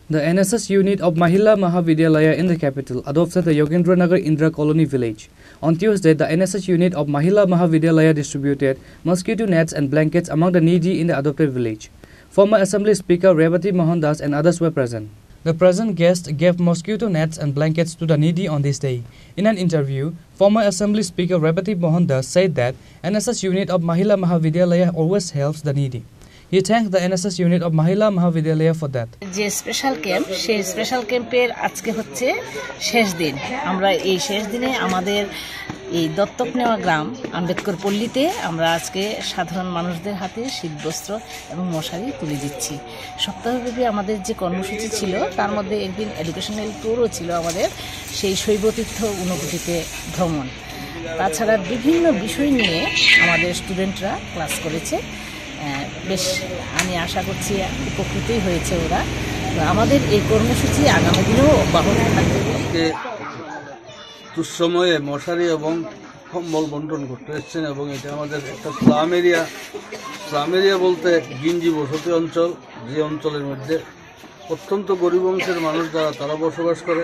The NSS unit of Mahila Mahavidyalaya in the capital adopted the Yogendranagar Indra Colony village. On Tuesday, the NSS unit of Mahila Mahavidyalaya distributed mosquito nets and blankets among the needy in the adopted village. Former Assembly Speaker Revati Mohandas and others were present. The present guests gave mosquito nets and blankets to the needy on this day. In an interview, former Assembly Speaker Revati Mohandas said that NSS unit of Mahila Mahavidyalaya always helps the needy. He thanked the NSS unit of Mahila Mahavidyalaya for that. যে special camp সেই special ক্যাম্পের আজকে হচ্ছে শেষ দিন। আমরা এই শেষ দিনে আমাদের এই দত্তক নেওয়া গ্রাম আম্বেদকর পল্লীতে আমরা আজকে সাধারণ মানুষদের হাতে শীতবস্ত্র এবং মশারি তুলে দিচ্ছি। সপ্তাহব্যাপী আমাদের যে কর্মসূচি ছিল তার মধ্যে একদিন এডুকেশনাল ট্যুরও ছিল আমাদের, সেই শৈবতীর্থ অনুভূতিতে ভ্রমণ। তাছাড়া বিভিন্ন বিষয় নিয়ে আমাদের স্টুডেন্টরা ক্লাস করেছে। বেশ আমি আশা করছি উপকৃতই হয়েছে ওরা। আমাদের এই কর্মসূচি আগামী দিনেও অব্যাহত থাকবে। দুঃসময়ে মশারি এবং কম্বল বন্টন করতে এসেছেন এবং এটা আমাদের একটা স্লাম এরিয়া বলতে গিঞ্জি বসতি অঞ্চল, যে অঞ্চলের মধ্যে অত্যন্ত গরিব অংশের মানুষ যারা তারা বসবাস করে।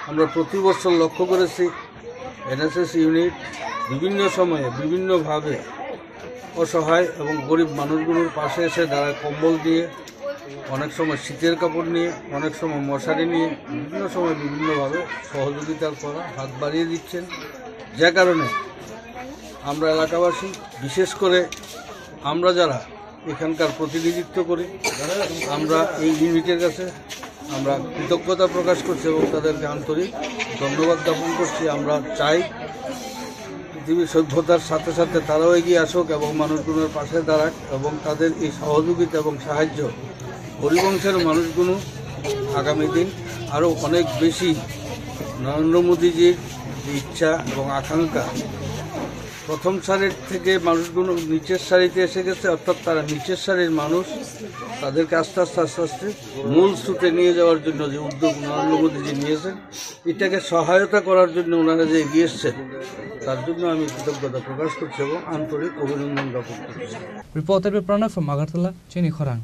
আমরা প্রতি বছর লক্ষ্য করেছি এনএসএস ইউনিট বিভিন্ন সময়ে বিভিন্নভাবে অসহায় এবং গরিব মানুষগুলোর পাশে এসে দাঁড়ায়, কম্বল দিয়ে, অনেক সময় শীতের কাপড় নিয়ে, অনেক সময় মশারি নিয়ে, বিভিন্ন সময় বিভিন্নভাবে সহযোগিতার করা হাত বাড়িয়ে দিচ্ছেন। যে কারণে আমরা এলাকাবাসী, বিশেষ করে আমরা যারা এখানকার প্রতিনিধিত্ব করি, আমরা এই ইউনিটের কাছে আমরা কৃতজ্ঞতা প্রকাশ করছি এবং তাদেরকে আন্তরিক ধন্যবাদ জ্ঞাপন করছি। আমরা চাই পৃথিবীর সভ্যতার সাথে সাথে তারাও এগিয়ে আসুক এবং মানুষগুলোর পাশে দাঁড়াক এবং তাদের এই সহযোগিতা এবং সাহায্য গরিবংশের মানুষগুলো আগামী দিন আরও অনেক বেশি নরেন্দ্র মোদীজির ইচ্ছা এবং আকাঙ্ক্ষা, প্রথম সারির থেকে মানুষগুলো নিচের সারিতে এসে গেছে, অর্থাৎ তারা নিচের সারির মানুষ, তাদেরকে আস্তে আস্তে মূল স্রোতে নিয়ে যাওয়ার জন্য যে উদ্যোগ নরেন্দ্র মোদীজি নিয়েছেন, এটাকে সহায়তা করার জন্য ওনারা যে এগিয়ে এসছেন তার জন্য আমি কৃতজ্ঞতা প্রকাশ করছি এবং আন্তরিক অভিনন্দন জ্ঞাপন করছি। Reported by Pranav from Agartala, Chini Khorang.